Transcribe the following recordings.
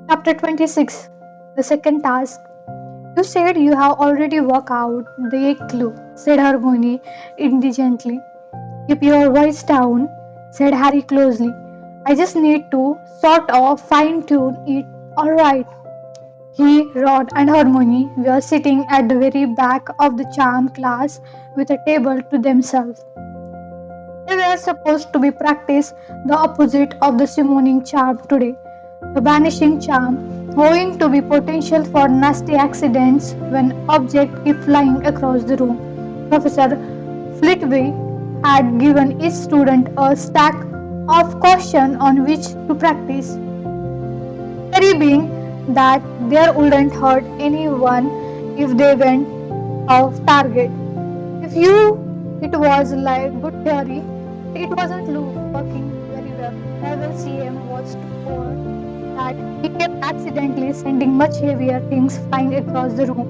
Chapter 26. The second task. You said you have already worked out the clue, said Hermione indigently. Keep your voice down, said Harry closely. I just need to sort of fine tune it. Alright. He, Ron, and Hermione were sitting at the very back of the charm class with a table to themselves. They were supposed to be practice the opposite of the summoning charm today. The vanishing charm, owing to be potential for nasty accidents when objects keep flying across the room. Professor Flitwick had given each student a stack of caution on which to practice. Theory being that they wouldn't hurt anyone if they went off target. If you it was like good theory, it wasn't working very well. Naval CM was too poor that he kept accidentally sending much heavier things flying across the room.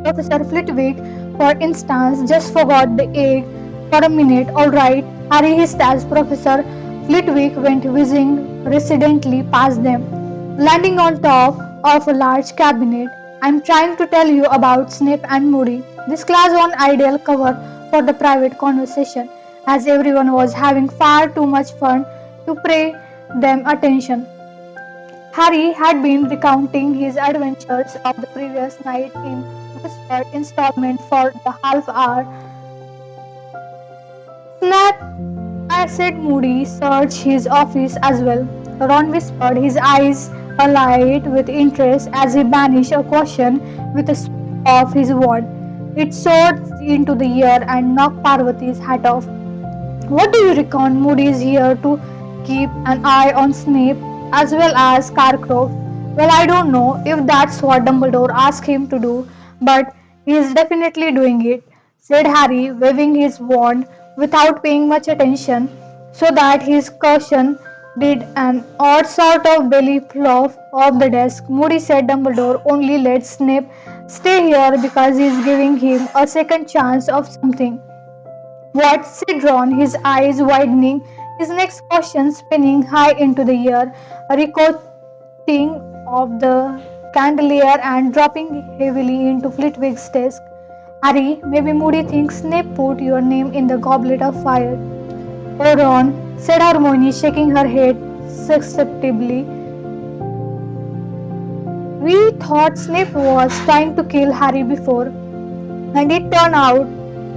Professor Flitwick, for instance, just forgot the egg for a minute. Alright, Harry hissed as Professor Flitwick went whizzing residently past them, landing on top of a large cabinet. I'm trying to tell you about Snape and Moody. This class on ideal cover for the private conversation, as everyone was having far too much fun to pay them attention. Harry had been recounting his adventures of the previous night in whispered installment for the half hour. Snap! I said Moody searched his office as well. Ron whispered, his eyes alight with interest as he banished a question with a sweep of his wand. It soared into the air and knocked Parvati's hat off. What do you reckon? Moody is here to keep an eye on Snape as well as Scarecrow. Well, I don't know if that's what Dumbledore asked him to do, but he is definitely doing it, said Harry, waving his wand without paying much attention, so that his caution did an odd sort of belly flop off the desk. Moody said Dumbledore only lets Snape stay here because he is giving him a second chance of something. What? Said Ron, his eyes widening, his next question spinning high into the air, ricocheting off the chandelier and dropping heavily into Flitwick's desk. Harry, maybe Moody thinks Snape put your name in the goblet of fire. Oh, Ron, said Hermione, shaking her head susceptibly. We thought Snape was trying to kill Harry before, and it turned out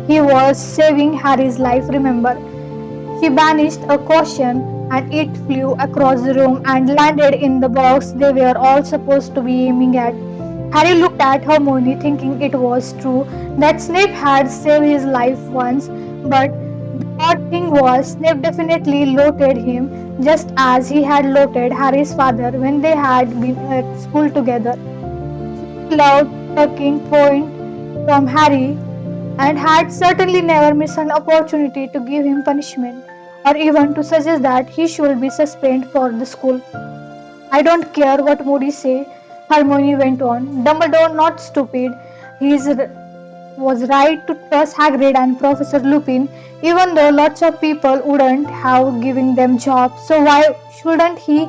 he was saving Harry's life, remember? He banished a caution and it flew across the room and landed in the box they were all supposed to be aiming at. Harry looked at Hermione thinking it was true that Snape had saved his life once, but the odd thing was Snape definitely loaded him just as he had loaded Harry's father when they had been at school together. Snape loved taking point from Harry and had certainly never missed an opportunity to give him punishment or even to suggest that he should be suspended for the school. I don't care what Moody say, Hermione went on. Dumbledore not stupid. He was right to trust Hagrid and Professor Lupin, even though lots of people wouldn't have given them jobs. So why shouldn't he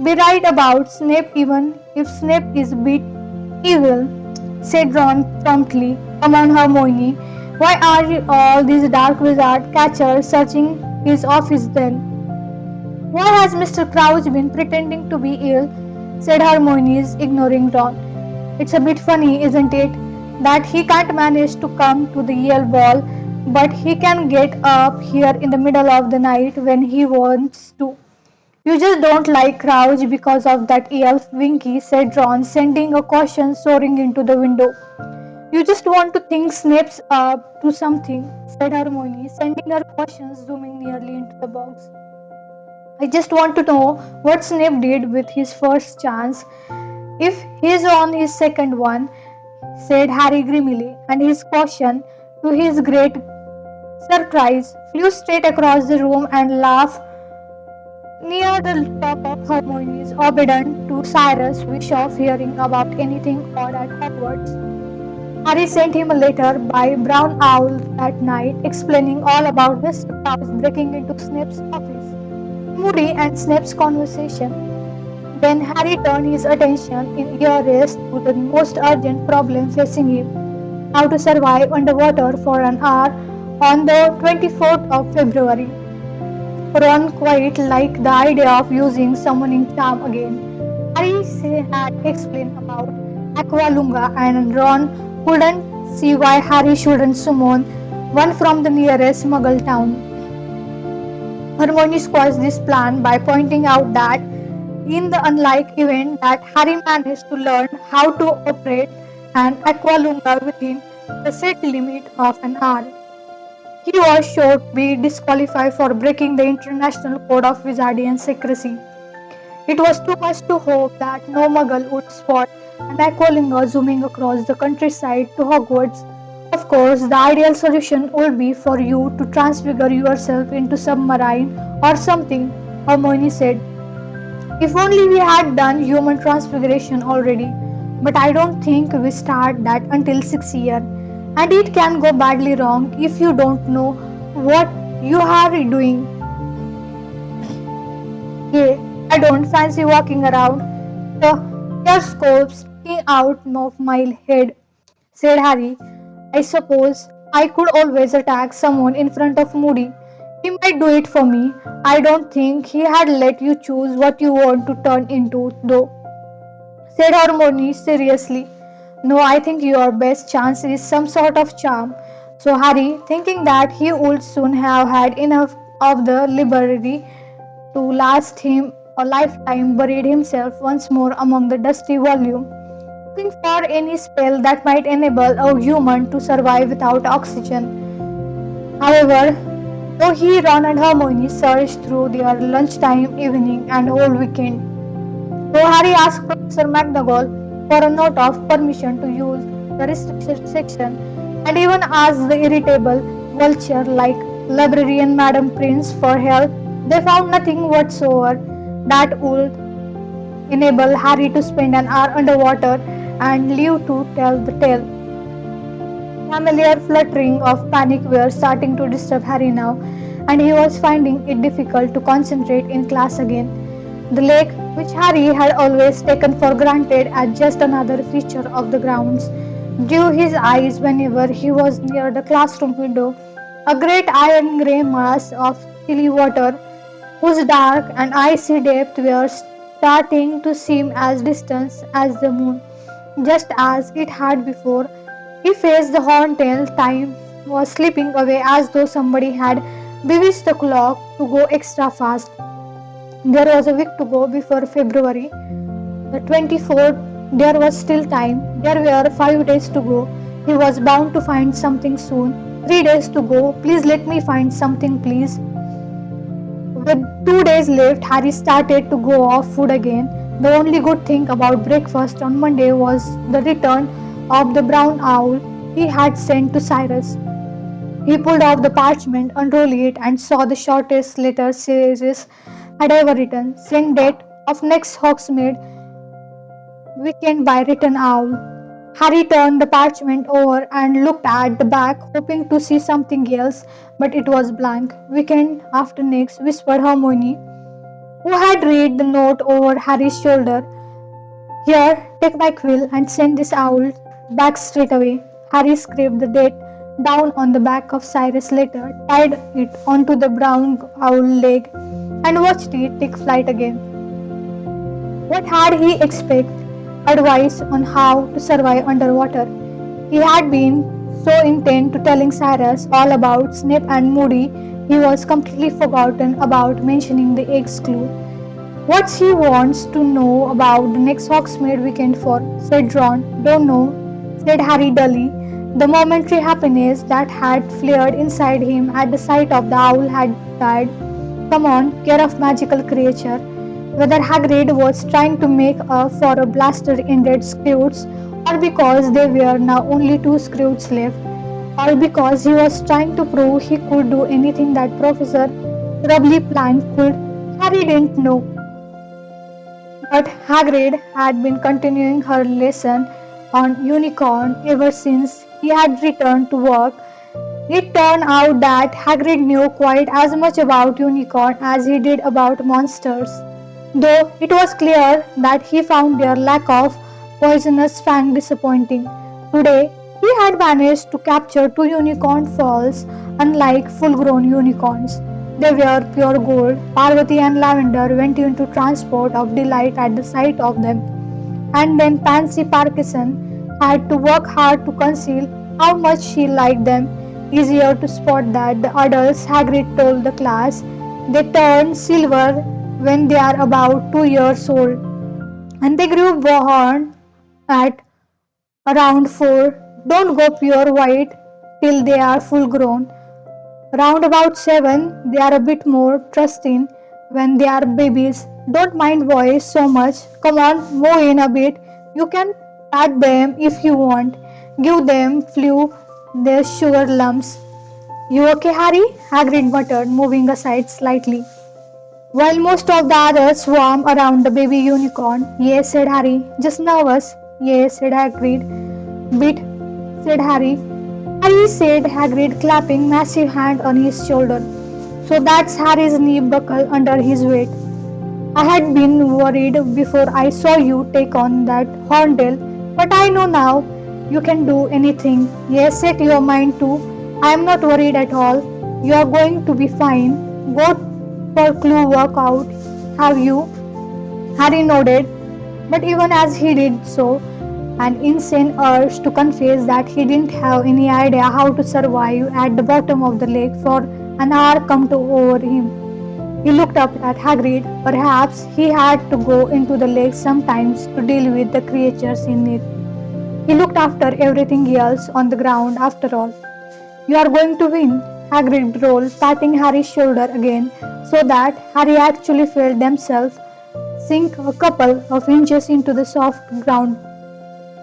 be right about Snape even if Snape is a bit evil? Said Ron promptly. Come on, Hermione. Why are all these dark wizard catchers searching his office then? Why has Mr. Crouch been pretending to be ill? Said Hermione, ignoring Ron. It's a bit funny, isn't it? That he can't manage to come to the Yale ball, but he can get up here in the middle of the night when he wants to. You just don't like Crouch because of that elf, Winky, said Ron, sending a caution soaring into the window. You just want to think Snape's up to something, said Hermione, sending her cautions zooming nearly into the box. I just want to know what Snape did with his first chance, if he's on his second one, said Harry grimly, and his caution, to his great surprise, flew straight across the room and laughed near the top of Hermione's obedient to Cyrus' wish of hearing about anything odd at Hogwarts. Harry sent him a letter by Brown Owl that night explaining all about Mr. Krabs breaking into Snape's office, Moody and Snape's conversation. Then Harry turned his attention in earnest to the most urgent problem facing him: how to survive underwater for an hour on the 24th of February. Ron quite liked the idea of using summoning charm again. Harry had explained about Aqualunga, and Ron couldn't see why Harry shouldn't summon one from the nearest Muggle town. Hermione squashed this plan by pointing out that in the unlike event that Harry managed to learn how to operate an Aqualunga within the set limit of an hour, he was sure to be disqualified for breaking the International Code of Wizardian Secrecy. It was too much to hope that no Muggle would spot an Aqualunga zooming across the countryside to Hogwarts. Of course, the ideal solution would be for you to transfigure yourself into submarine or something, Hermione said. If only we had done human transfiguration already, but I don't think we start that until 6 year. And it can go badly wrong if you don't know what you are doing. Yeah, I don't fancy walking around the telescope sticking out of my head, said Harry. I suppose I could always attack someone in front of Moody. He might do it for me. I don't think he had let you choose what you want to turn into, though, said Harmony seriously. No, I think your best chance is some sort of charm. So Harry, thinking that he would soon have had enough of the library to last him a lifetime, buried himself once more among the dusty volume, looking for any spell that might enable a human to survive without oxygen. However, though he, Ron and Hermione searched through their lunchtime, evening, and whole weekend, so Harry asked Professor McGonagall for a note of permission to use the restricted section, and even asked the irritable vulture like librarian Madame Prince for help. They found nothing whatsoever that would enable Harry to spend an hour underwater and live to tell the tale. Familiar fluttering of panic were starting to disturb Harry now, and he was finding it difficult to concentrate in class again. The lake, which Harry had always taken for granted as just another feature of the grounds, drew his eyes whenever he was near the classroom window, a great iron grey mass of chilly water whose dark and icy depths were starting to seem as distant as the moon, just as it had before. He faced the haunted. Time was slipping away as though somebody had bewitched the clock to go extra fast. There was a week to go before February the 24th. There was still time. There were 5 days to go. He was bound to find something soon. 3 days to go. Please let me find something, please. With 2 days left, Harry started to go off food again. The only good thing about breakfast on Monday was the return of the brown owl he had sent to Cyrus. He pulled off the parchment, unrolled it, and saw the shortest letter Cyrus had ever written. Send date of next Hogsmeade weekend by written owl. Harry turned the parchment over and looked at the back, hoping to see something else, but it was blank. Weekend after next, whispered Hermione, who had read the note over Harry's shoulder. Here, take my quill and send this owl back straight away. Harry scribbled the date down on the back of Cyrus' letter, tied it onto the brown owl leg, and watched it take flight again. What had he expected? Advice on how to survive underwater. He had been so intent to telling Cyrus all about Snape and Moody, he was completely forgotten about mentioning the eggs clue. What he wants to know about the next Hogsmeade weekend for, said Ron. Don't know, said Harry dully. The momentary happiness that had flared inside him at the sight of the owl had died. Come on, care of magical creature. Whether Hagrid was trying to make up for a blaster in dead Scrooge, or because there were now only 2 Scrooges left, or because he was trying to prove he could do anything that Professor Rubbly Plank could, Harry didn't know. But Hagrid had been continuing her lesson on unicorn ever since he had returned to work. It turned out that Hagrid knew quite as much about unicorn as he did about monsters. though it was clear that he found their lack of poisonous fang disappointing. Today, he had managed to capture two unicorn foals, unlike full grown unicorns. They were pure gold. Parvati and Lavender went into transport of delight at the sight of them. And then Pansy Parkinson had to work hard to conceal how much she liked them. Easier to spot that the adults, Hagrid told the class, they turn silver when they are about 2 years old, and they grew horn at around 4. Don't go pure white till they are full grown. Round about 7, they are a bit more trusting when they are babies. Don't mind boys so much. Come on, move in a bit. You can pat them if you want. Give them flew their sugar lumps. You okay, Harry? Hagrid muttered, moving aside slightly. While most of the others swarmed around the baby unicorn. Yes, said Harry. Just nervous. Yes, said Hagrid. Bit, said Harry. Harry, said Hagrid, clapping massive hand on his shoulder. So that's Harry's knee buckle under his weight. I had been worried before I saw you take on that Horndale, but I know now you can do anything. Yes, set your mind to. I am not worried at all. You are going to be fine. Go for clue workout. Have you? Harry nodded, but even as he did so, an insane urge to confess that he didn't have any idea how to survive at the bottom of the lake for an hour come to over him. He looked up at Hagrid. Perhaps he had to go into the lake sometimes to deal with the creatures in it. He looked after everything else on the ground after all. You are going to win, Hagrid rolled, patting Harry's shoulder again, so that Harry actually felt themselves sink a couple of inches into the soft ground.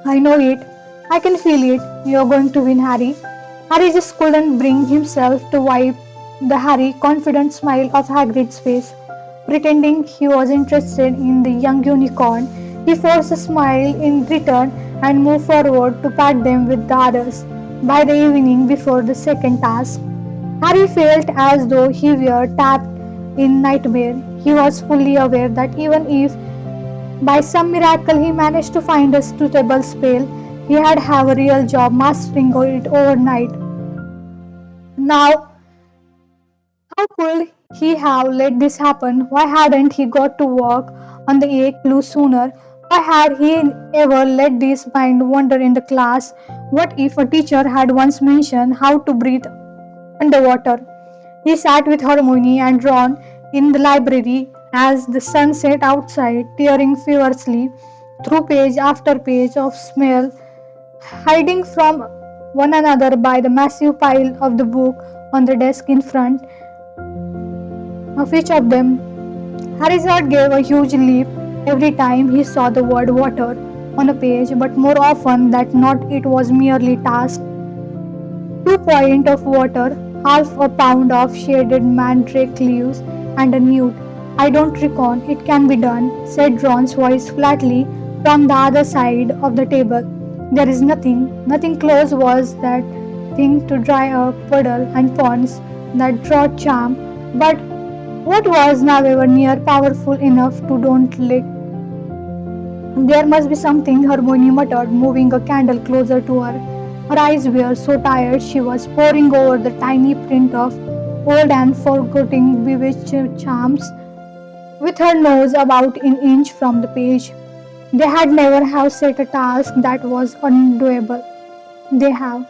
I know it. I can feel it. You are going to win, Harry. Harry just couldn't bring himself to wipe the Harry confident smile off Hagrid's face. Pretending he was interested in the young unicorn, he forced a smile in return and moved forward to pat them with the others. By the evening before the second task, Harry felt as though he were tapped in nightmare. He was fully aware that even if by some miracle he managed to find a suitable spell, he had have a real job mastering it overnight. Now, how could he have let this happen? Why hadn't he got to work on the A clue sooner? Why had he ever let this mind wander in the class? What if a teacher had once mentioned how to breathe underwater? He sat with Hermione and Ron in the library as the sun set outside, tearing furiously through page after page of smell, hiding from one another by the massive pile of the book on the desk in front of each of them. Harry's heart gave a huge leap every time he saw the word water on a page, but more often than not it was merely task. 2 pint of water, half a pound of shaded mandrake leaves, and a newt. I don't reckon it can be done, said Ron's voice flatly from the other side of the table. There is nothing close was that thing to dry up puddle and ponds, that drought charm, but what was now ever near powerful enough to don't lick. There must be something, Hermione muttered, moving a candle closer to her. Her eyes were so tired she was poring over the tiny print of old and forgotten bewitched charms, with her nose about an inch from the page. They had never have set a task that was undoable. They have,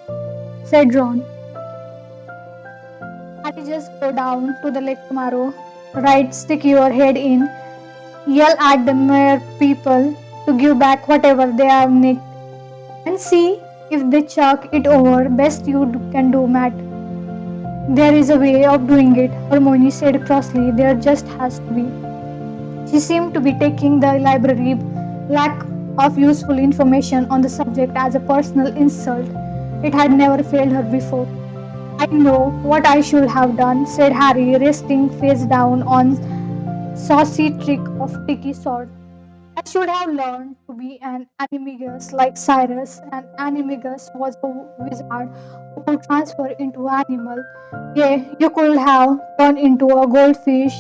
said Ron. Harry, just go down to the lake tomorrow. Right, stick your head in. Yell at the mere people to give back whatever they have nicked and see if they chuck it over. Best you can do, Matt. There is a way of doing it, Hermione said crossly. There just has to be. She seemed to be taking the library lack of useful information on the subject as a personal insult. It had never failed her before. I know what I should have done, said Harry, resting face down on saucy trick of Tiki sword. I should have learned to be an animagus like Cyrus. An animagus was a wizard who could transfer into animal. Yeah, you could have turned into a goldfish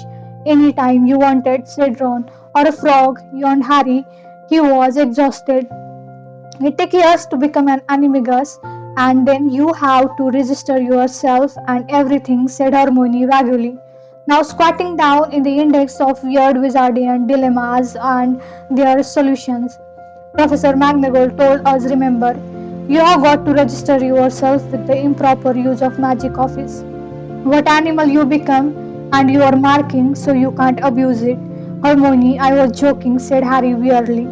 anytime you wanted, said Ron. Or a frog, yawned Harry. He was exhausted. It takes years to become an animagus, and then you have to register yourself and everything, said Hermione vaguely. Now squatting down in the index of weird wizardian dilemmas and their solutions. Professor McGonagall told us, remember, you have got to register yourself with the improper use of magic office. What animal you become, and you are marking so you can't abuse it. Hermione, I was joking, said Harry wearily.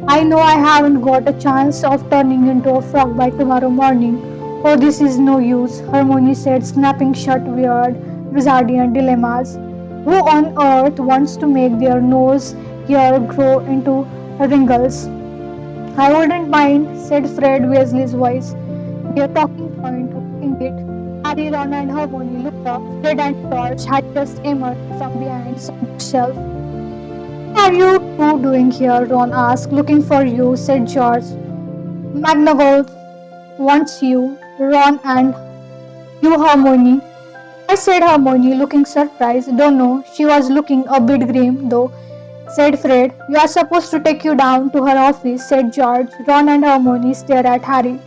I know I haven't got a chance of turning into a frog by tomorrow morning. Oh, this is no use, Hermione said, snapping shut weird wizardian dilemmas. Who on earth wants to make their nose hair grow into wrinkles? I wouldn't mind, said Fred Weasley's voice. Their talking point topping it. Harry, Ron, and Hermione looked up. Fred and George had just emerged from behind some bookshelf. What are you two doing here? Ron asked. Looking for you, said George. McGonagall wants you, Ron, and you, Hermione. I said Hermione, looking surprised. Don't know. She was looking a bit grim, though, said Fred. We are supposed to take you down to her office, said George. Ron and Hermione stared at Harry,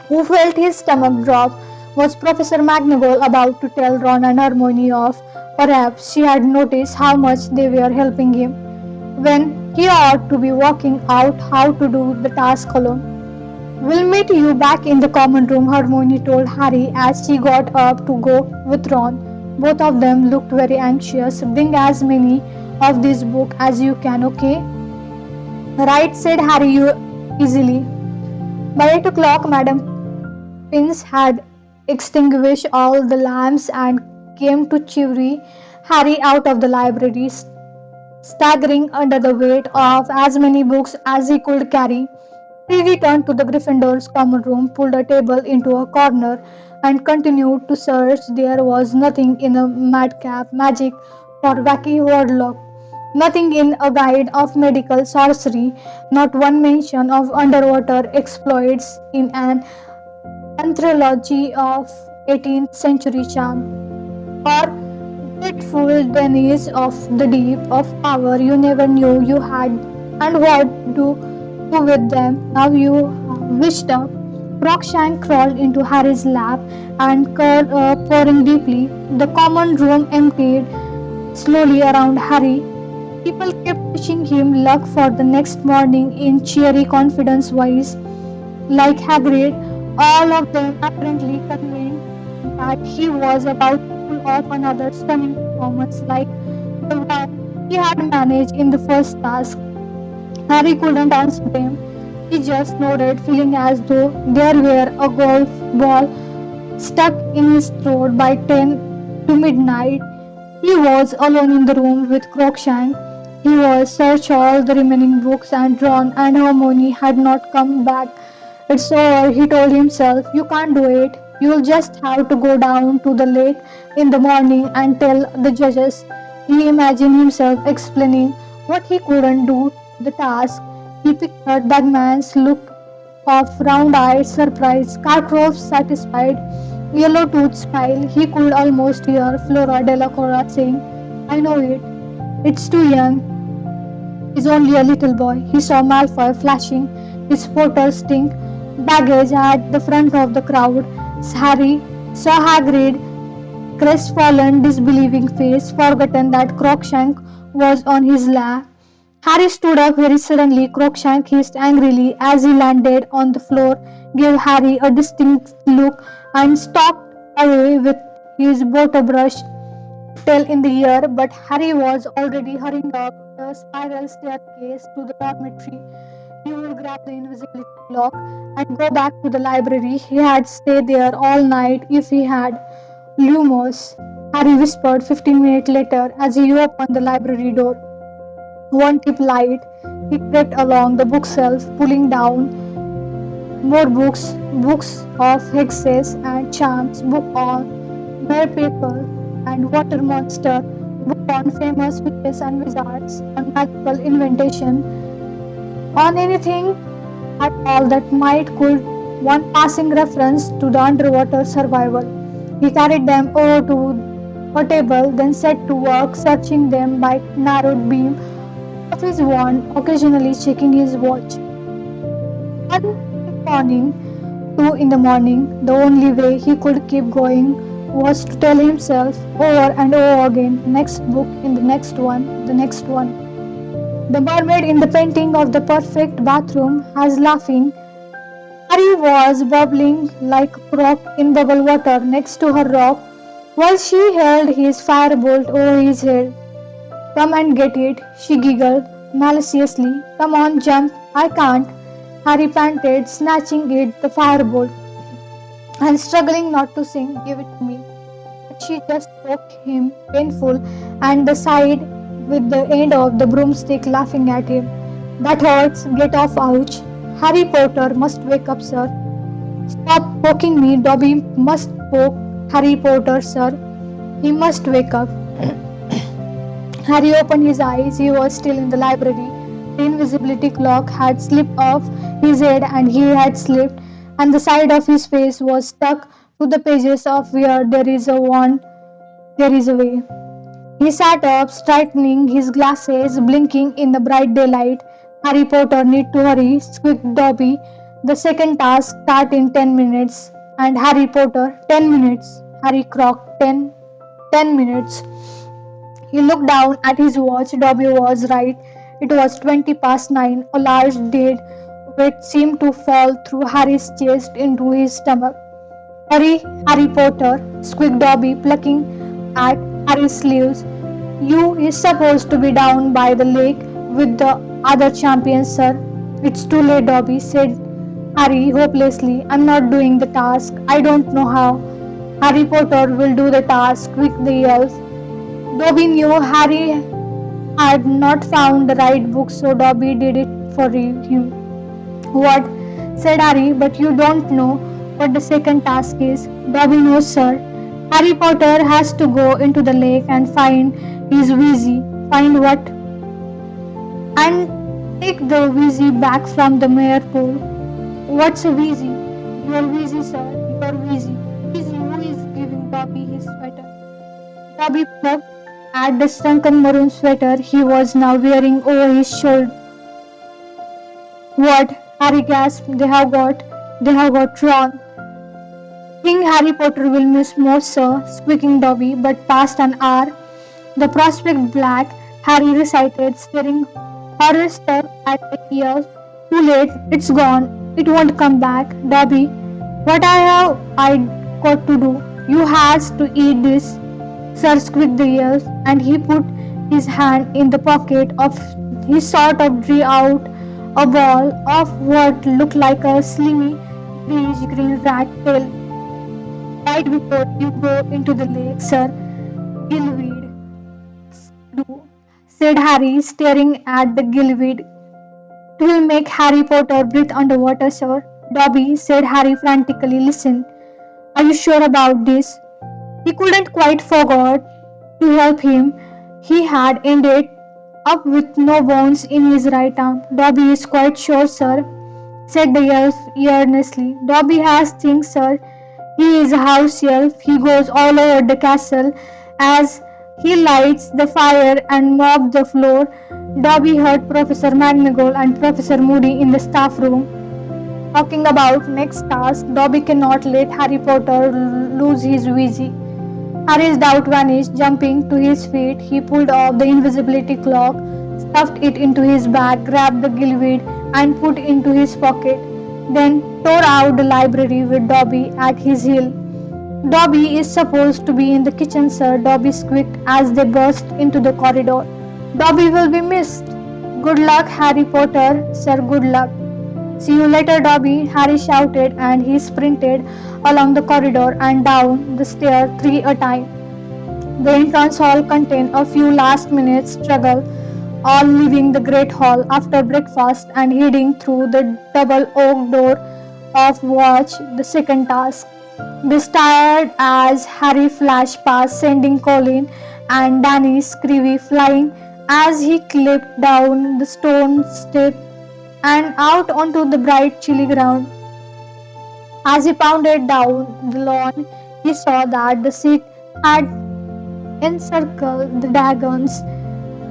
who felt his stomach drop. Was Professor McGonagall about to tell Ron and Hermione off? Perhaps she had noticed how much they were helping him, when he ought to be working out how to do the task alone. We'll meet you back in the common room, Hermione told Harry as she got up to go with Ron. Both of them looked very anxious. Bring as many of these books as you can, okay? Right, said Harry easily. By 8 o'clock, Madam Pince had extinguished all the lamps and came to cheery Harry out of the library, staggering under the weight of as many books as he could carry. He returned to the Gryffindor's common room, pulled a table into a corner, and continued to search. There was nothing in a madcap magic for wacky warlock, nothing in a guide of medical sorcery, not one mention of underwater exploits in an anthology of 18th century charm, or dreadful denizens of the deep of power you never knew you had, and what do with them now you wished up. Crookshank crawled into Harry's lap and purring deeply. The common room emptied slowly around Harry. People kept wishing him luck for the next morning in cheery confidence voice, like Hagrid, all of them apparently convinced that he was about to pull off another stunning performance like the one he had managed in the first task. Harry couldn't answer them. He just nodded, feeling as though there were a golf ball stuck in his throat by 10 to midnight. He was alone in the room with Crookshank. He was searched all the remaining books and Ron and Hermione had not come back. It's over, he told himself. You can't do it. You'll just have to go down to the lake in the morning and tell the judges. He imagined himself explaining what he couldn't do, the task. He pictured Bagman's look of round-eyed surprise, Karkaroff's satisfied, yellow-toothed smile. He could almost hear Flora Delacour saying, I know it. It's too young. He's only a little boy. He saw Malfoy flashing his portal stink baggage at the front of the crowd. Harry saw Hagrid, crestfallen, disbelieving face, forgotten that Crookshank was on his lap. Harry stood up very suddenly. Crookshank hissed angrily as he landed on the floor, gave Harry a distinct look, and stalked away with his water brush tail in the air. But Harry was already hurrying up the spiral staircase to the dormitory. He would grab the invisibility clock and go back to the library. He had stayed there all night if he had. Lumos, Harry whispered 15 minutes later as he opened the library door. One tip light, he crept along the bookshelf, pulling down more books, books of hexes and charms, book on mere paper and water monster, book on famous witches and wizards, on magical invention, on anything at all that might could one passing reference to the underwater survival. He carried them over to a table, then set to work searching them by narrowed beam of his wand, occasionally checking his watch. One morning, 2 in the morning, the only way he could keep going was to tell himself over and over again, next book in the next one, the next one. The mermaid in the painting of the perfect bathroom was laughing. Harry was bubbling like a crock in bubble water next to her rock, while she held his firebolt over his head. Come and get it, she giggled maliciously. Come on, jump. I can't. Harry panted, snatching it, the firebolt, and struggling not to sing, give it to me. But she just poked him, painful, and the side with the end of the broomstick, laughing at him. That hurts. Get off, ouch. Harry Potter must wake up, sir. Stop poking me. Dobby must poke Harry Potter, sir. He must wake up. Harry opened his eyes. He was still in the library. The invisibility clock had slipped off his head and he had slipped, and the side of his face was stuck to the pages of Where There Is a Wand, There Is a Way. He sat up, straightening his glasses, blinking in the bright daylight. Harry Potter need to hurry, squeaked Dobby. The second task start in 10 minutes. And Harry Potter, 10 minutes. Harry croaked, 10 minutes. He looked down at his watch. Dobby was right. It was 20 past 9. A large dead weight seemed to fall through Harry's chest into his stomach. Hurry, Harry Potter, squeaked Dobby, plucking at Harry's sleeves. You is supposed to be down by the lake with the other champions, sir. It's too late, Dobby, said Harry hopelessly. I'm not doing the task. I don't know how. Harry Potter will do the task, squeaked the elf. Dobby knew Harry had not found the right book, so Dobby did it for him. What? Said Harry, but you don't know what the second task is. Dobby knows, sir. Harry Potter has to go into the lake and find his Weasley. Find what? And take the Weasley back from the mere pool. What's a Weasley? Your Weasley, sir. Your Weasley. Weasley who is giving Dobby his sweater. Dobby plucked at the shrunken maroon sweater he was now wearing over his shoulder. What? Harry gasped. They have got Ron. Think Harry Potter will miss more, sir, squeaking Dobby, but past an hour. The prospect black, Harry recited, staring horror-struck at the ears. Too late, it's gone. It won't come back. Dobby, what have I got to do? You has to eat this, sir, squeaked the elf, and he put his hand in the pocket of his sort of drew out a ball of what looked like a slimy greenish green rat tail. Right before you go into the lake, sir, gillweed. Do, said Harry, staring at the gillweed. It will make Harry Potter breathe underwater, sir. Dobby, said Harry frantically. Listen, are you sure about this? He couldn't quite forget to help him. He had ended up with no bones in his right arm. Dobby is quite sure, sir, said the elf earnestly. Dobby has things, sir. He is a house elf. He goes all over the castle as he lights the fire and mops the floor. Dobby heard Professor McGonagall and Professor Moody in the staff room talking about next task. Dobby cannot let Harry Potter lose his Weasley. Harry's doubt vanished. Jumping to his feet, he pulled off the invisibility cloak, stuffed it into his bag, grabbed the gillweed, and put it into his pocket, then tore out the library with Dobby at his heel. Dobby is supposed to be in the kitchen, sir, Dobby squeaked as they burst into the corridor. Dobby will be missed. Good luck, Harry Potter, sir, good luck. See you later, Dobby, Harry shouted, and he sprinted along the corridor and down the stair 3 at a time. The entrance hall contained a few last-minute struggle, all leaving the great hall after breakfast and heading through the double oak door of Watch, the second task. They stared as Harry flashed past, sending Colin and Danny Scrivey flying as he clipped down the stone step and out onto the bright chilly ground. As he pounded down the lawn, he saw that the seat had encircled the dragon's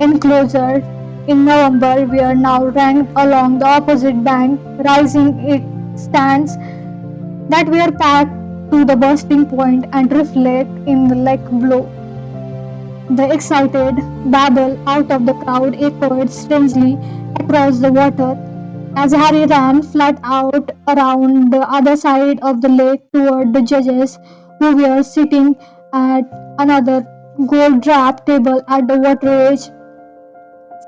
enclosure. In November, we are now ranked along the opposite bank, rising its stands that were packed to the bursting point and reflect in the lake below. The excited babble out of the crowd echoed strangely across the water as Harry ran flat out around the other side of the lake toward the judges who were sitting at another gold drap table at the water edge.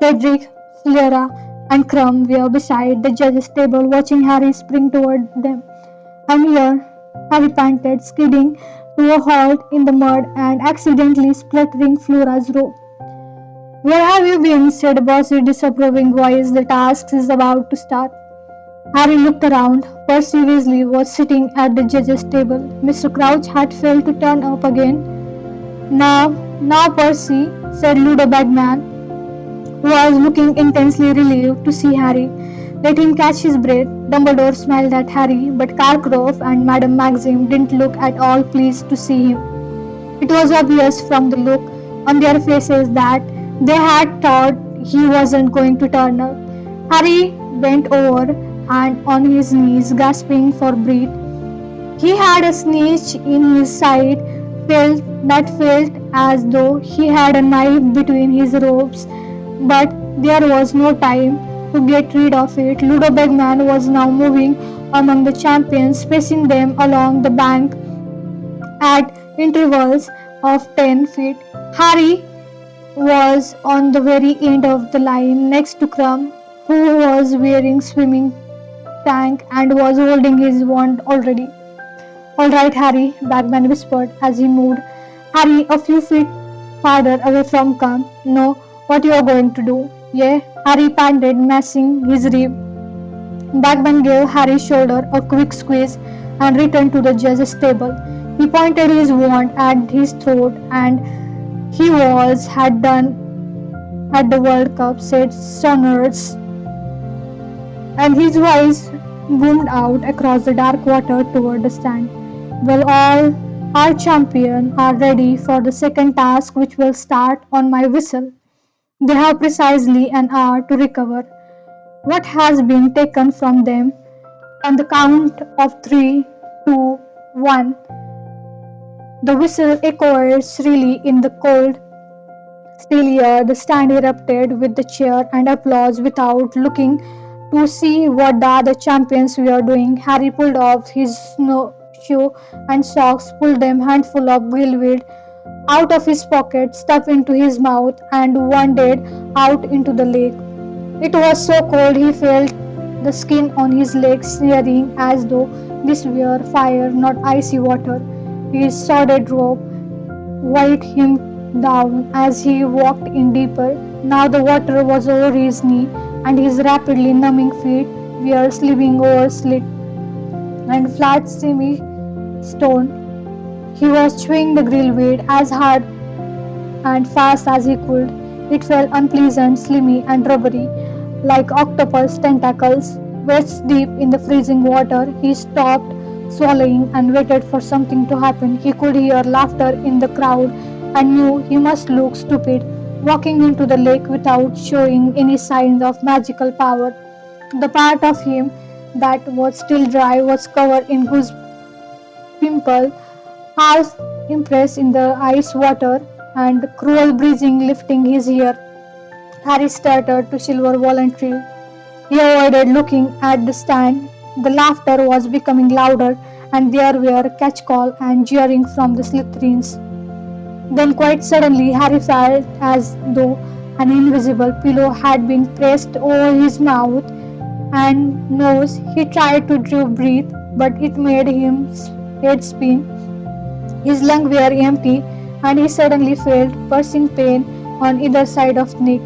Cedric, Sierra, and Crumb were beside the judges' table watching Harry spring toward them. "I'm here," Harry panted, skidding to a halt in the mud and accidentally splattering Flora's robe. "Where have you been?" said Bossy, disapproving voice. "The task is about to start." Harry looked around. Percy Weasley was sitting at the judges' table. Mr. Crouch had failed to turn up again. Now, Percy," said Ludo Bagman, who was looking intensely relieved to see Harry. "Let him catch his breath." Dumbledore smiled at Harry, but Karkaroff and Madame Maxim didn't look at all pleased to see him. It was obvious from the look on their faces that they had thought he wasn't going to turn up. Harry bent over, hand on his knees, gasping for breath. He had a sneeze in his side that felt as though he had a knife between his robes, but there was no time to get rid of it. Ludo Bagman was now moving among the champions, pacing them along the bank at intervals of 10 feet. Harry was on the very end of the line next to Crumb, who was wearing swimming tank and was holding his wand already. "All right, Harry," Bagman whispered as he moved Harry a few feet farther away from Crumb. "Know what you are going to do." "Yeah," Harry panted, massing his rib. Bagman gave Harry's shoulder a quick squeeze and returned to the judge's table. He pointed his wand at his throat, and he had done at the World Cup, said Saunders, and his voice boomed out across the dark water toward the stand. "Well, all our champions are ready for the second task, which will start on my whistle. They have precisely an hour to recover what has been taken from them. On the count of 3, 2, 1, the whistle echoed shrilly in the cold, still air. The stand erupted with the cheer and applause. Without looking to see what the other champions were doing, Harry pulled off his snowshoe and socks, pulled them handful of gilweed out of his pocket, stuffed into his mouth, and wandered out into the lake. It was so cold he felt the skin on his legs searing as though this were fire, not icy water. His sordid robe weighed him down as he walked in deeper. Now the water was over his knee, and his rapidly numbing feet were slipping over slit and flat seamy stone. He was chewing the grillweed as hard and fast as he could. It felt unpleasant, slimy, and rubbery, like octopus tentacles. Waist deep in the freezing water, he stopped swallowing and waited for something to happen. He could hear laughter in the crowd and knew he must look stupid, walking into the lake without showing any signs of magical power. The part of him that was still dry was covered in goose pimple, half immersed in the ice water, and cruel breezing lifting his hair. Harry started to silver voluntarily. He avoided looking at the stand. The laughter was becoming louder, and there were catcall and jeering from the Slytherins. Then, quite suddenly, Harry felt as though an invisible pillow had been pressed over his mouth and nose. He tried to draw breath, but it made his head spin. His lungs were empty, and he suddenly felt piercing pain on either side of his neck.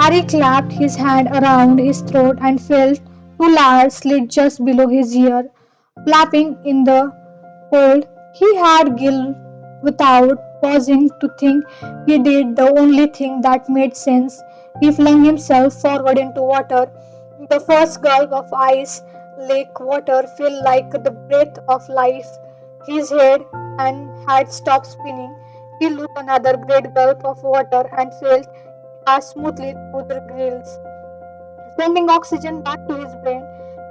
Harry clapped his hand around his throat and felt two large slits just below his ear, flapping in the cold. He had gulped without pausing to think. He did the only thing that made sense. He flung himself forward into water. The first gulp of ice lake water felt like the breath of life. His head and had stopped spinning. He took another great gulp of water and felt pass smoothly through the grills, sending oxygen back to his brain.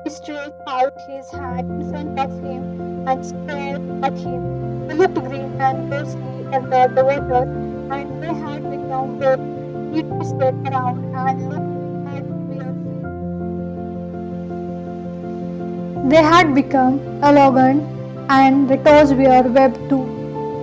He stretched out his hand in front of him and stared at him. He looked green and ghostly under the water, and they had become red. He twisted around and looked at their feet. They had become elegant, and the toes were webbed too.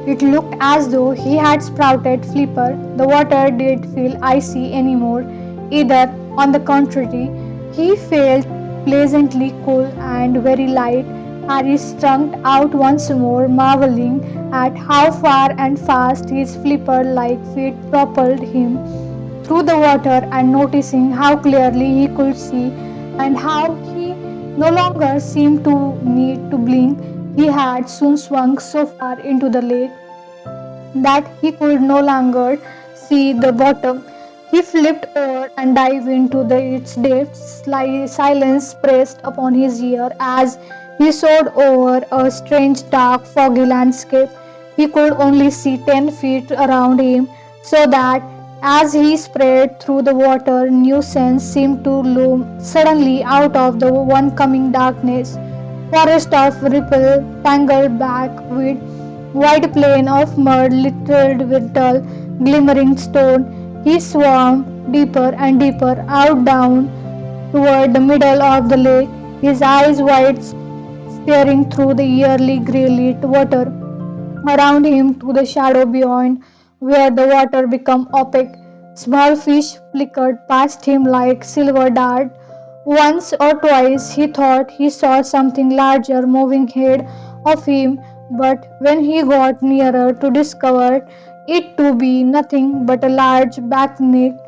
It looked as though he had sprouted flipper. The water didn't feel icy anymore either. On the contrary, he felt pleasantly cool and very light. Harry struck out once more, marveling at how far and fast his flipper like feet propelled him through the water and noticing how clearly he could see and how he no longer seemed to need to blink. He had soon swung so far into the lake that he could no longer see the bottom. He flipped over and dived into its depths. Silence pressed upon his ear as he soared over a strange, dark, foggy landscape. He could only see 10 feet around him, so that as he spread through the water, new scenes seemed to loom suddenly out of the oncoming darkness. Forest of ripple, tangled back with wide plain of mud littered with dull, glimmering stone. He swam deeper and deeper out down toward the middle of the lake, his eyes wide, staring through the yearly grey lit water around him to the shadow beyond, where the water became opaque. Small fish flickered past him like silver darts. Once or twice he thought he saw something larger moving ahead of him, but when he got nearer to discover it to be nothing but a large backnecked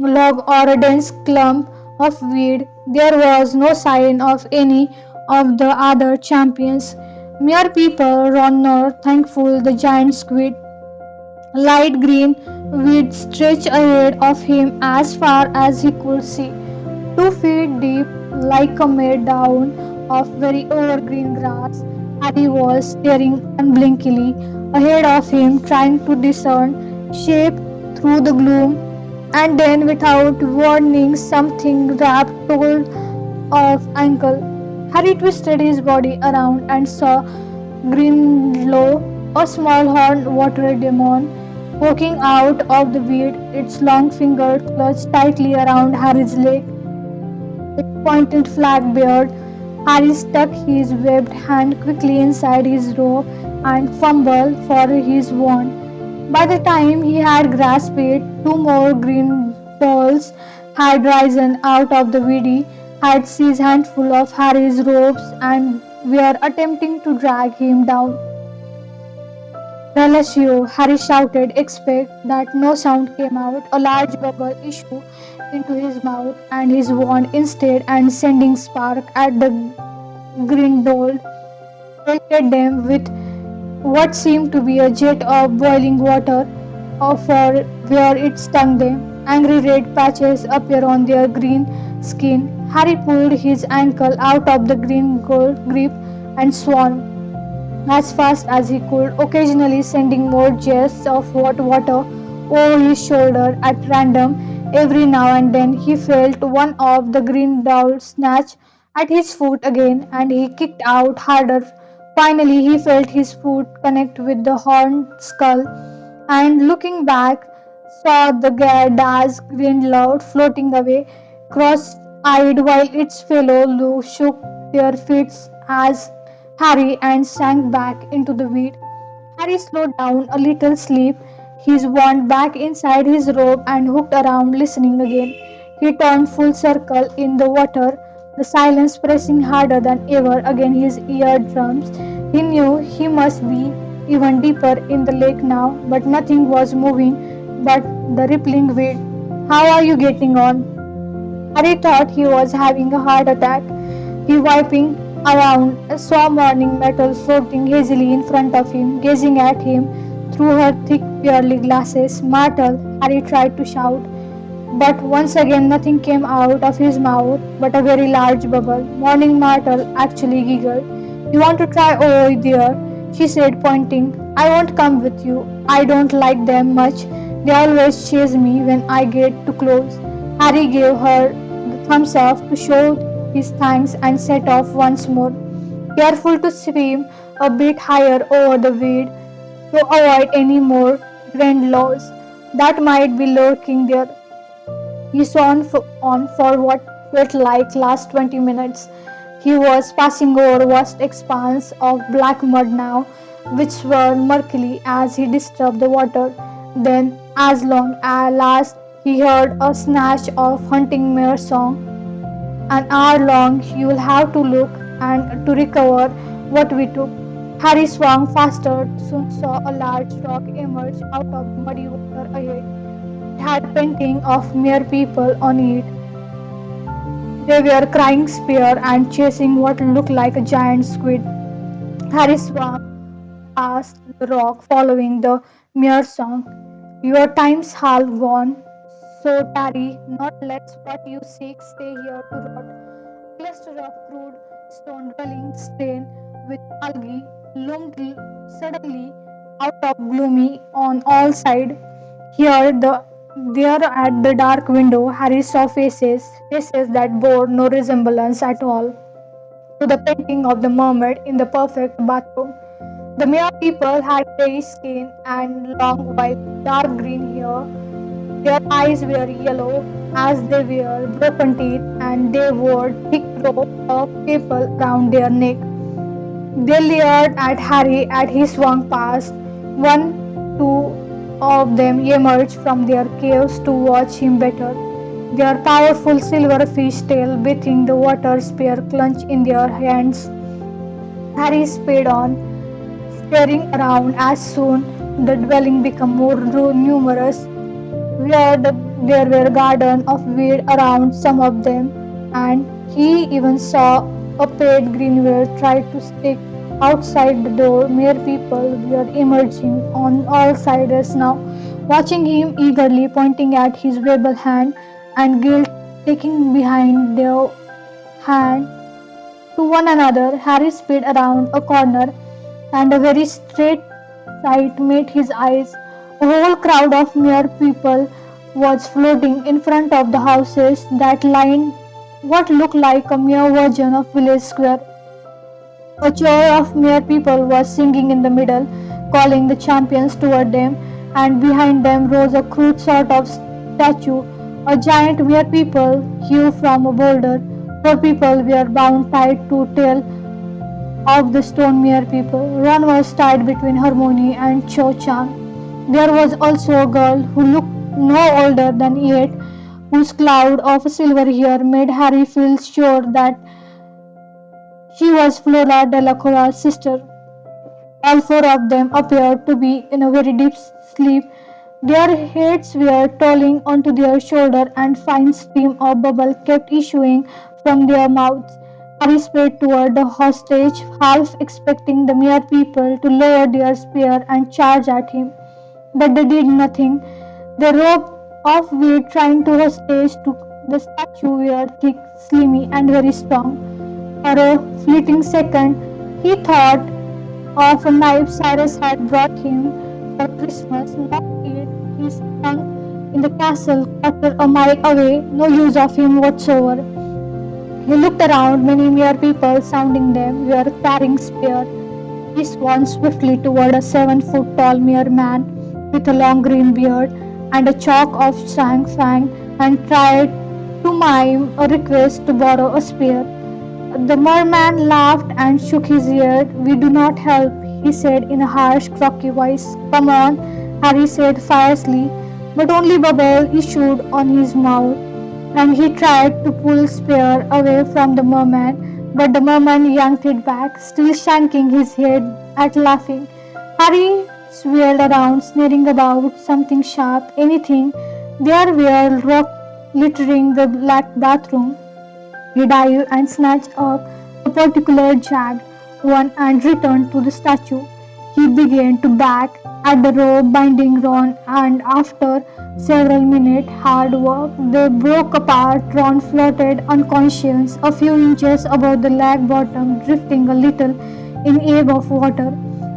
log or a dense clump of weed. There was no sign of any of the other champions. Mere people run north, thankful the giant squid, light green weed stretched ahead of him as far as he could see. 2 feet deep, like a made down of very evergreen grass, Harry was staring unblinkingly ahead of him, trying to discern shape through the gloom, and then, without warning, something wrapped told of ankle. Harry twisted his body around and saw Grinlow, a small horned water demon, poking out of the weed, its long finger clutched tightly around Harry's leg. Its pointed flat beard. Harry stuck his webbed hand quickly inside his robe and fumbled for his wand. By the time he had grasped it, two more green balls had risen out of the weedy, had seized a handful of Harry's robes and were attempting to drag him down. Relatio, Harry shouted, expect that no sound came out. A large bubble issued into his mouth and his wand instead and sending spark at the Grindelwald pelted them with what seemed to be a jet of boiling water for where it stung them. Angry red patches appeared on their green skin. Harry pulled his ankle out of the green gold grip and swam as fast as he could, occasionally sending more jets of hot water over his shoulder at random. Every now and then he felt one of the green dolls snatch at his foot again, and he kicked out harder. Finally, he felt his foot connect with the horned skull, and looking back, saw the Daz Grindelwald floating away, cross-eyed, while its fellow Lou shook their feet as Harry and sank back into the weed. Harry slowed down a little, sleep his wand back inside his robe and hooked around, listening again. He turned full circle in the water, the silence pressing harder than ever against his eardrums. He knew he must be even deeper in the lake now, but nothing was moving but the rippling weed. How are you getting on? Harry thought he was having a heart attack. He wiping around saw morning metal floating hazily in front of him, gazing at him through her thick pearly glasses. Martel, Harry tried to shout, but once again nothing came out of his mouth but a very large bubble. Morning Martel actually giggled. You want to try over there? She said, pointing. I won't come with you. I don't like them much. They always chase me when I get too close. Harry gave her the thumbs up to show his thanks and set off once more, careful to swim a bit higher over the weed to avoid any more grand loss that might be lurking there. He saw on for what felt like last 20 minutes. He was passing over vast expanse of black mud now, which swirled murkily as he disturbed the water. Then, as long as last, he heard a snatch of hunting mare song. An hour long, you'll have to look and to recover what we took. Harry swung faster, soon saw a large rock emerge out of the muddy water ahead. It had painting of mere people on it. They were crying spear and chasing what looked like a giant squid. Harry swam past the rock following the mere song. Your time's half gone, so tarry, not let what you seek stay here to rot. A cluster of crude stone dwellings stained with algae loomed suddenly out of gloomy on all sides. Here, there at the dark window, Harry saw faces that bore no resemblance at all to the painting of the mermaid in the perfect bathroom. The mere people had grey skin and long white, dark green hair. Their eyes were yellow as they were broken teeth, and they wore thick ropes of people around their neck. They leered at Harry as he swung past. Two of them emerged from their caves to watch him better, their powerful silver fish tail beating the water spear clutched in their hands. Harry sped on, staring around as soon the dwelling became more numerous, where there were gardens of weed around some of them, and he even saw a paid greenware try to stick outside the door. Mere people were emerging on all sides now, watching him eagerly, pointing at his rebel hand, and guilt taking behind their hand to one another. Harry sped around a corner, and a very straight sight met his eyes. A whole crowd of mere people was floating in front of the houses that lined what looked like a mere version of Village Square. A choir of mere people was singing in the middle, calling the champions toward them, and behind them rose a crude sort of statue, a giant mere people hewn from a boulder. Four people were bound tight to tail of the stone mere people. Ron was tied between Hermione and Cho Chang. There was also a girl who looked no older than 8, whose cloud of silver hair made Harry feel sure that she was Flora Delacour's sister. All four of them appeared to be in a very deep sleep. Their heads were tolling onto their shoulders, and fine stream of bubble kept issuing from their mouths. Harry sped toward the hostage, half expecting the mere people to lower their spear and charge at him. But they did nothing. The rope of weight trying to hostage to the statue were thick, slimy, and very strong. For a fleeting second, he thought of a knife Cyrus had brought him for Christmas, not it, his tongue in the castle, quarter a mile away, no use of him whatsoever. He looked around, many mere people sounding them were carrying spears. He swung swiftly toward a 7 foot tall mere man with a long green beard and a chalk of Sang Fang and tried to mime a request to borrow a spear. The merman laughed and shook his head. We do not help, he said in a harsh, croaky voice. Come on, Harry said fiercely, but only bubble issued on his mouth, and he tried to pull spear away from the merman, but the merman yanked it back, still shaking his head at laughing. Harry swirled around, sneering about something sharp, anything. There were rocks littering the black bathroom. He dived and snatched up a particular jagged one and returned to the statue. He began to back at the rope binding Ron, and after several minutes' hard work, they broke apart. Ron floated unconscious a few inches above the lake bottom, drifting a little in ebb of water.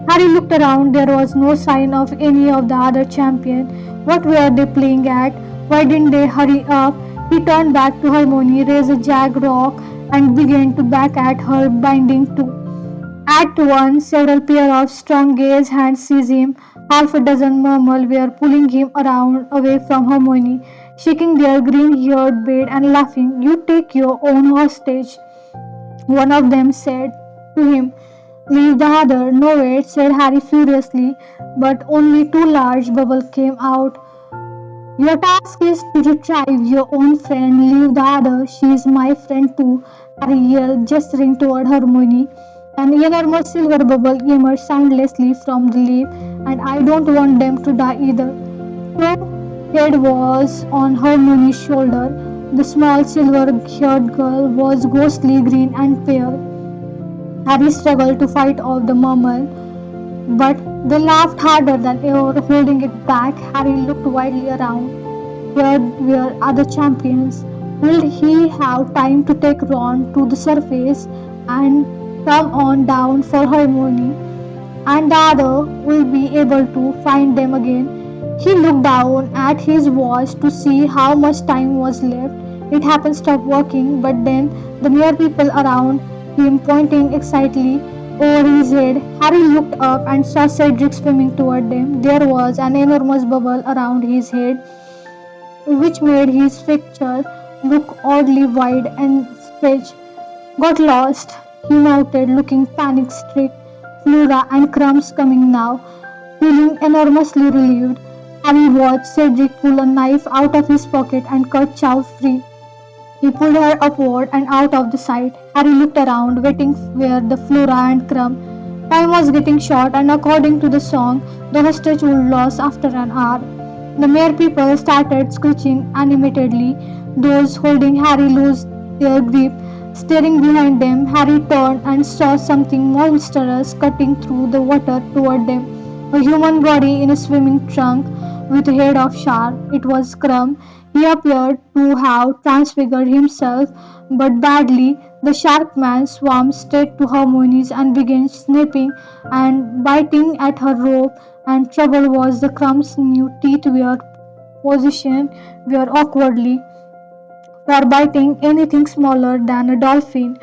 Harry looked around. There was no sign of any of the other champions. What were they playing at? Why didn't they hurry up? He turned back to Hermione, raised a jagged rock, and began to back at her, binding to. At once, several pair of strong gaze hands seized him. Half a dozen Murmel were pulling him around away from Hermione, shaking their green-haired beard and laughing. You take your own hostage, one of them said to him. Leave the other. No, wait, said Harry furiously, but only two large bubbles came out. Your task is to retrieve your own friend. Leave the other. She is my friend too, Harry yelled, gesturing toward Hermione. An enormous silver bubble emerged soundlessly from the lip, and I don't want them to die either. Her head was on Hermione's shoulder. The small silver-haired girl was ghostly green and pale. Harry struggled to fight off the murmur, but they laughed harder than ever, holding it back. Harry looked wildly around. Here were other champions. Would he have time to take Ron to the surface and come on down for Hermione? And the other will be able to find them again. He looked down at his watch to see how much time was left. It happened stopped working, but then the mere people around him pointing excitedly over his head. Harry looked up and saw Cedric swimming toward them. There was an enormous bubble around his head, which made his picture look oddly wide and stretched. Got lost, he muttered, looking panic-stricken. Flora and Crumbs coming now. Feeling enormously relieved, Harry watched Cedric pull a knife out of his pocket and cut Chow free. He pulled her upward and out of the sight. Harry looked around, waiting where the Flora and Crumb. Time was getting short, and according to the song, the hostage would last after an hour. The mere people started screeching animatedly. Those holding Harry loosed their grip. Staring behind them, Harry turned and saw something monstrous cutting through the water toward them. A human body in a swimming trunk with a head of shark. It was Crumb. He appeared to have transfigured himself, but badly. The shark man swam straight to Hermione's and began snapping and biting at her rope. And trouble was the Crumb's new teeth were positioned were awkwardly for biting anything smaller than a dolphin.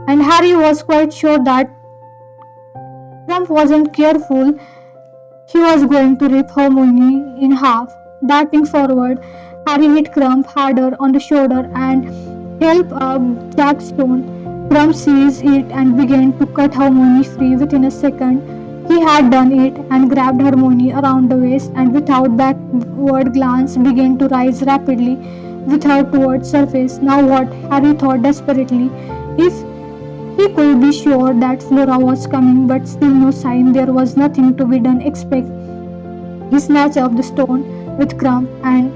And Harry was quite sure that Trump wasn't careful. He was going to rip Hermione in half. Darting forward, Harry hit Crump harder on the shoulder and held up Jackstone. Crump seized it and began to cut Hermione free within a second. He had done it and grabbed Hermione around the waist and without backward glance began to rise rapidly with her towards surface. Now what? Harry thought desperately. If he could be sure that Flora was coming, but still no sign. There was nothing to be done except he snatched up the stone with Crumb and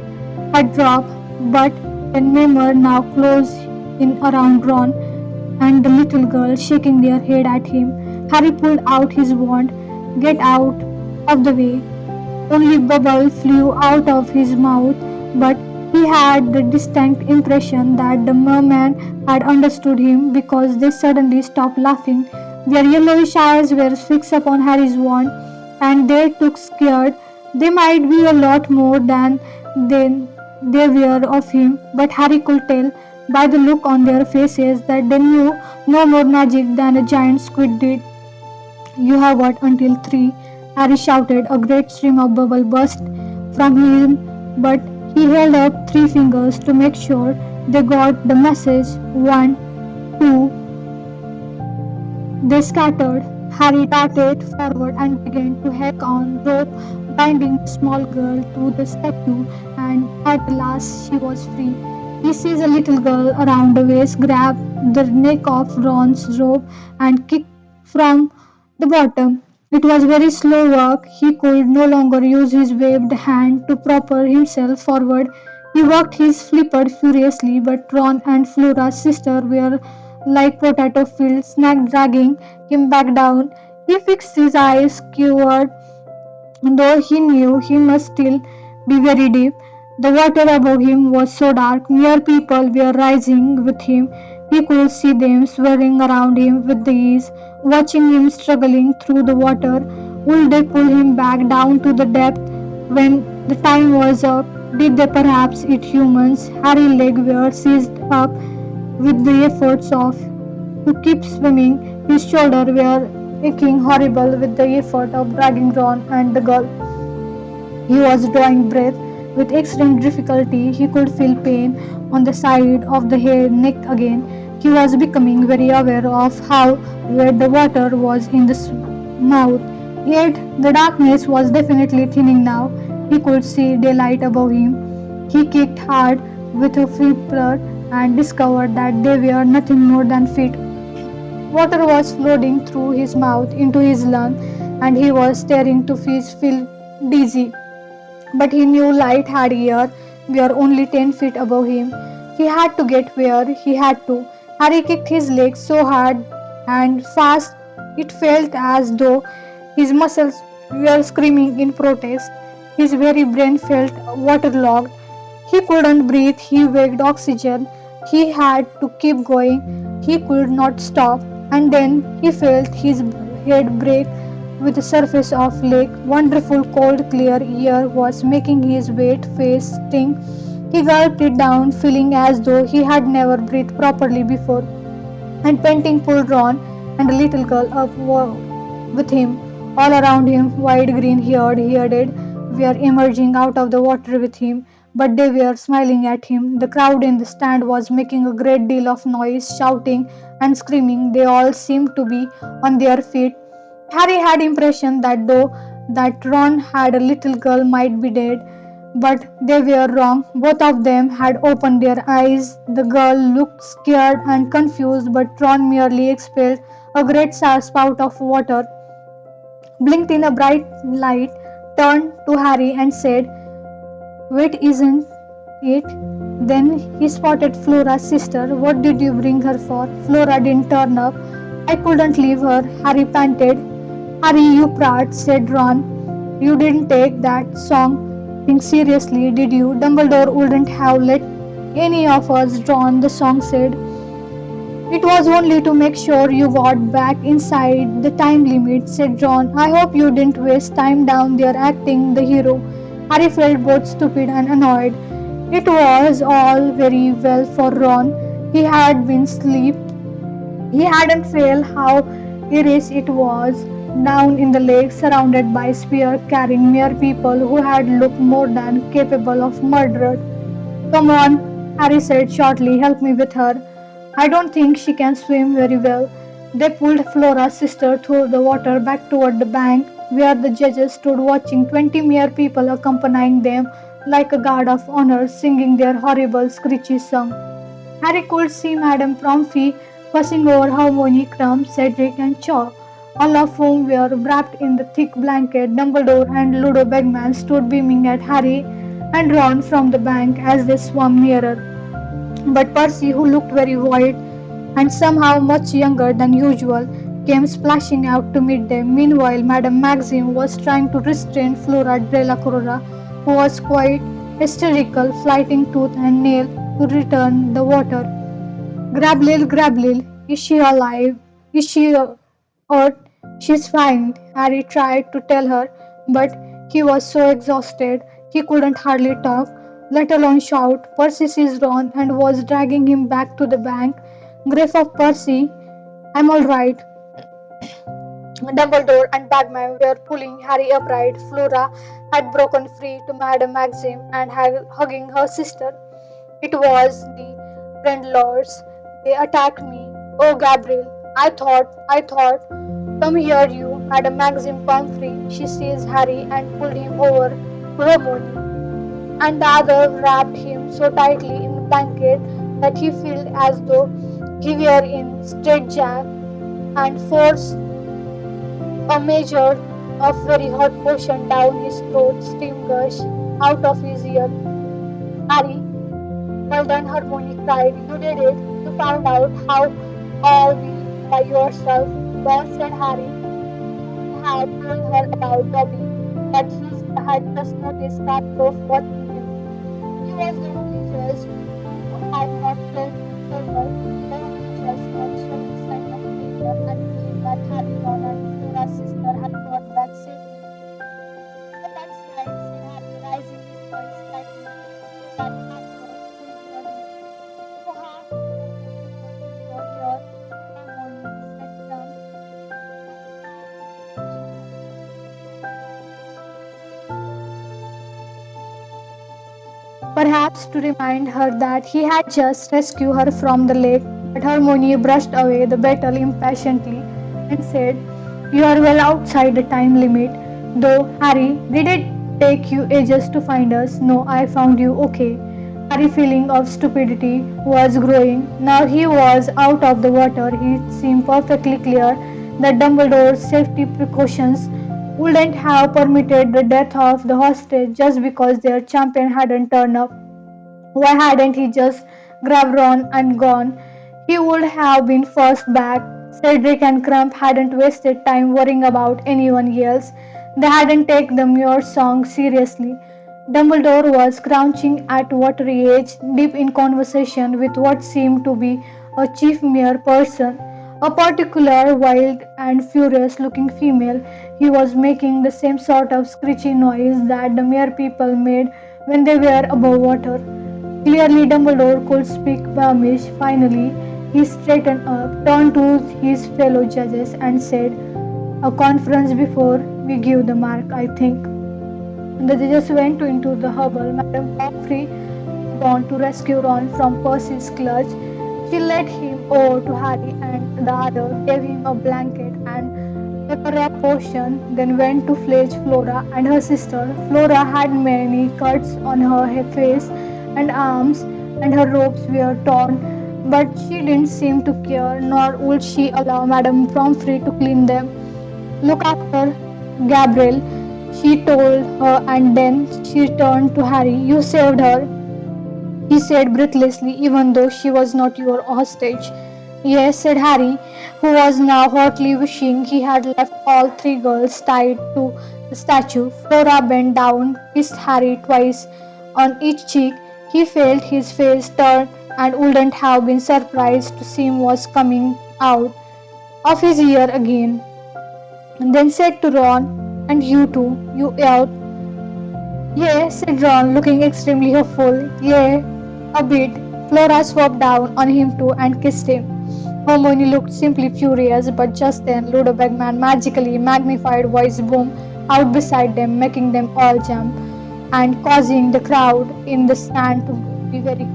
had dropped, but the Mimmer now closed in around Ron and the little girl, shaking their head at him. Harry pulled out his wand. Get out of the way. Only bubble flew out of his mouth, but he had the distinct impression that the merman had understood him because they suddenly stopped laughing. Their yellowish eyes were fixed upon Harry's wand, and they took scared. They might be a lot more than they were of him, but Harry could tell by the look on their faces that they knew no more magic than a giant squid did. You have got until 3, Harry shouted. A great stream of bubble burst from him, but he held up 3 fingers to make sure they got the message. 1, 2. They scattered. Harry darted forward and began to hack on rope, binding the small girl to the statue, and at last she was free. He seized a little girl around the waist, grabbed the neck of Ron's rope, and kicked from the bottom. It was very slow work. He could no longer use his waved hand to propel himself forward. He worked his flipper furiously, but Ron and Flora's sister were like potato fields, snack dragging him back down. He fixed his eyes skewed, though he knew he must still be very deep. The water above him was so dark, mere people were rising with him. He could see them swirling around him with ease, watching him struggling through the water. Would they pull him back down to the depth when the time was up? Did they perhaps eat humans? Harry's legs were seized up with the efforts of to keep swimming. His shoulders were aching horrible with the effort of dragging Ron and the girl. He was drawing breath with extreme difficulty. He could feel pain on the side of the head, neck again. He was becoming very aware of how wet the water was in the mouth. Yet the darkness was definitely thinning now. He could see daylight above him. He kicked hard with a flipper and discovered that they were nothing more than feet. Water was flowing through his mouth into his lungs, and he was staring to feel dizzy. But he knew light had ear were only 10 feet above him. He had to get where he had to. Harry kicked his legs so hard and fast it felt as though his muscles were screaming in protest. His very brain felt waterlogged. He couldn't breathe, he begged oxygen. He had to keep going. He could not stop. And then he felt his head break with the surface of lake. Wonderful cold clear air was making his wet face sting. He gulped it down, feeling as though he had never breathed properly before, and panting pulled Ron and the little girl up with him. All around him, wide green haired were emerging out of the water with him, but they were smiling at him. The crowd in the stand was making a great deal of noise, shouting and screaming. They all seemed to be on their feet. Harry had impression that though that Ron had a little girl might be dead, but they were wrong. Both of them had opened their eyes. The girl looked scared and confused, but Ron merely expelled a great spout of water, blinked in a bright light, turned to Harry and said, "Wait, isn't it?" Then he spotted Flora's sister. "What did you bring her for?" "Flora didn't turn up. I couldn't leave her," Harry panted. "Harry, you prat," said Ron. "You didn't take that song thing seriously, did you?" "Dumbledore wouldn't have let any of us drown," the song said. "It was only to make sure you got back inside the time limit," said Ron. "I hope you didn't waste time down there acting the hero." Harry felt both stupid and annoyed. It was all very well for Ron. He had been asleep. He hadn't felt how eerie it was down in the lake, surrounded by spear-carrying mere people who had looked more than capable of murder. "Come on," Harry said shortly, "help me with her. I don't think she can swim very well." They pulled Flora's sister through the water back toward the bank, where the judges stood watching 20 mere people accompanying them like a guard of honor, singing their horrible, screechy song. Harry could see Madame Pomfrey fussing over Hermione, Crumb, Cedric, and Cho, all of whom were wrapped in the thick blanket. Dumbledore and Ludo Bagman stood beaming at Harry and Ron from the bank as they swam nearer. But Percy, who looked very white and somehow much younger than usual, came splashing out to meet them. Meanwhile, Madame Maxim was trying to restrain Flora Delacour, who was quite hysterical, fighting tooth and nail to return the water. Grab Lil, is she alive? Is she hurt? She's fine, Harry tried to tell her, but he was so exhausted he couldn't hardly talk, let alone shout. Percy seized Ron and was dragging him back to the bank. Griff of Percy, I'm all right. Dumbledore and Bagman were pulling Harry upright. Flora had broken free to Madame Maxim and had hugging her sister. It was the Brandlords. They attacked me. Oh, Gabriel, I thought. Come here, you, Madame Maxim Pomfrey. She seized Harry and pulled him over to Hermione, and the other wrapped him so tightly in the blanket that he felt as though he were in straitjacket and forced a measure of very hot potion down his throat, steam gushed out of his ear. "Harry, well done," Hermione cried. "You did it. You found out how all by yourself." "Well," said Harry. He had told her about Dobby, but he had just noticed Karkaroff watching him. He was the only judge who had not killed Silver. The only water and believed that Harry, Ron, and Flora's sister had got back safely. "Oh, that's right," said Harry, raising his voice slightly so that Hagrid couldn't hear him. "You have to tell your sister if you're here, Hermione," said Ron. "I have," she answered. Perhaps to remind her that he had just rescued her from the lake, but Hermione brushed away the battle impatiently and said, "You are well outside the time limit. Though, Harry, did it take you ages to find us? No, I found you okay." Harry's feeling of stupidity was growing. Now he was out of the water. It seemed perfectly clear that Dumbledore's safety precautions wouldn't have permitted the death of the hostage just because their champion hadn't turned up. Why hadn't he just grabbed Ron and gone? He would have been first back. Cedric and Crump hadn't wasted time worrying about anyone else. They hadn't taken the Muir song seriously. Dumbledore was crouching at watery edge, deep in conversation with what seemed to be a chief mere person, a particular wild and furious looking female. He was making the same sort of screechy noise that the mere people made when they were above water. Clearly, Dumbledore could speak Flemish. Finally, he straightened up, turned to his fellow judges, and said, "A conference before we give the mark, I think." The judges went into the hubble. Madame Pomfrey had gone to rescue Ron from Percy's clutch. She led him over to Harry, and the other gave him a blanket and a potion, then went to fetch Flora and her sister. Flora had many cuts on her face and arms, and her robes were torn, but she didn't seem to care, nor would she allow Madame Pomfrey to clean them. "Look after Gabrielle," she told her, and then she turned to Harry. "You saved her," he said breathlessly, "even though she was not your hostage." "Yes," said Harry, who was now hotly wishing he had left all three girls tied to the statue. Flora bent down, kissed Harry twice on each cheek. He felt his face turn and wouldn't have been surprised to see him was coming out of his ear again. And then said to Ron, "And you too, you out." "Yeah," said Ron, looking extremely hopeful. "Yeah, a bit." Flora swooped down on him too and kissed him. Hermione looked simply furious, but just then Ludo Bagman magically magnified voice boomed out beside them, making them all jump and causing the crowd in the stand to be very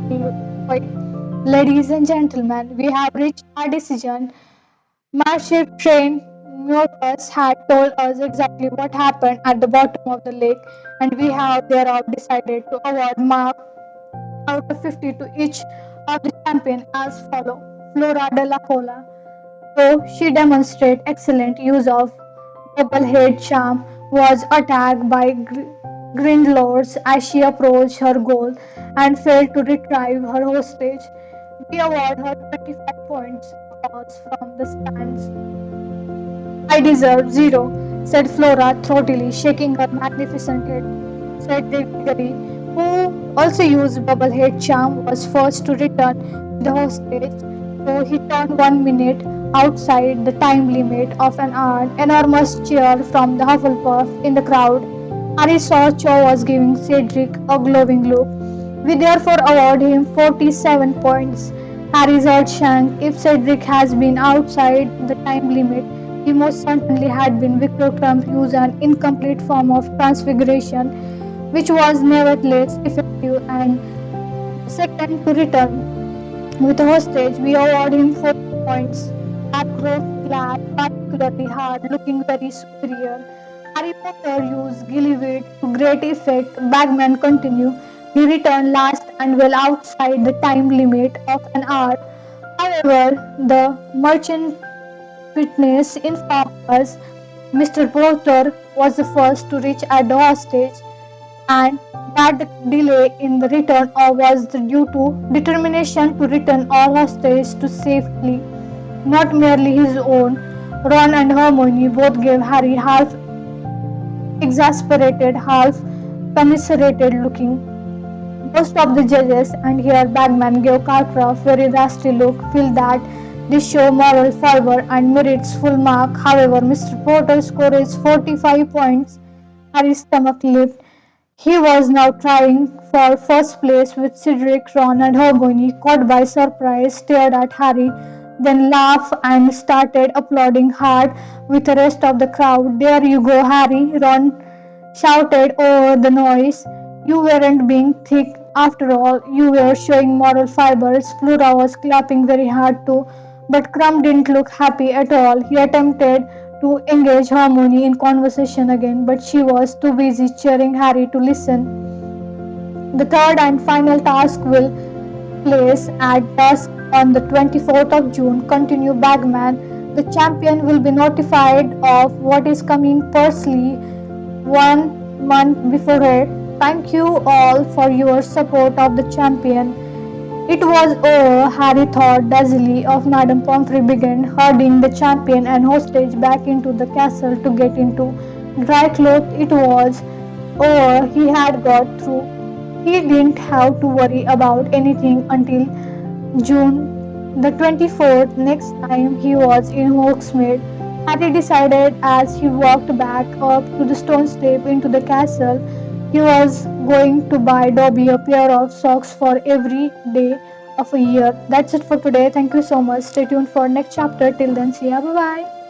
quiet. "Ladies and gentlemen, we have reached our decision. Marship Train Mutus had told us exactly what happened at the bottom of the lake, and we have thereof decided to award marks out of 50 to each of the champion as follow. Flora de la Cola, though she demonstrated excellent use of double-head charm, was attacked by Grindelwalds as she approached her goal and failed to retrieve her hostage. We award her 25 points. Applause from the stands. "I deserve zero," said Flora throatily, shaking her magnificent head. Cedric Diggory, who also used Bubblehead charm, was forced to return with the hostage, though he turned 1 minute outside the time limit of an hour. Enormous cheer from the Hufflepuff in the crowd. Harry saw Cho was giving Cedric a glowing look. "We therefore award him 47 points." Harry's heart sank. If Cedric has been outside the time limit, he most certainly had been. Victor Crumb used an incomplete form of transfiguration, which was nevertheless effective, and second to return with a hostage. We award him 40 points. Ackroyd laughed particularly hard, looking very superior. Harry Potter used Gillyweed to great effect. Bagman continued. He returned last and well outside the time limit of an hour. However, the merchant witness informed us Mr. Potter was the first to reach at the hostage, and that the delay in the return was due to determination to return all hostages to safety, not merely his own. Ron and Hermione both gave Harry half exasperated, half commiserated looking. Most of the judges, and here Bagman gave Karkaroff a very nasty look, feel that This show moral fiber and merits full mark. However, Mr. Potter scored 45 points. Harry's stomach leaped. He was now trying for first place with Cedric, Ron and Hermione, caught by surprise, stared at Harry, then laughed and started applauding hard with the rest of the crowd. There you go, Harry, Ron shouted over the noise. You weren't being thick after all, you were showing moral fibers. Flora was clapping very hard too, but Crumb didn't look happy at all. He attempted to engage Harmony in conversation again, but she was too busy cheering Harry to listen. The third and final task will place at dusk on the 24th of June. Continue Bagman. The champion will be notified of what is coming personally 1 month before it. Thank you all for your support of the champion. It was over, Harry thought dazzily of Madame Pomfrey began herding the champion and hostage back into the castle to get into dry cloth. It was over, he had got through. He didn't have to worry about anything until June the 24th, next time he was in Hogsmeade. Harry decided as he walked back up to the stone step into the castle, he was going to buy Dobby a pair of socks for every day of a year. That's it for today. Thank you so much. Stay tuned for next chapter. Till then, see ya. Bye bye.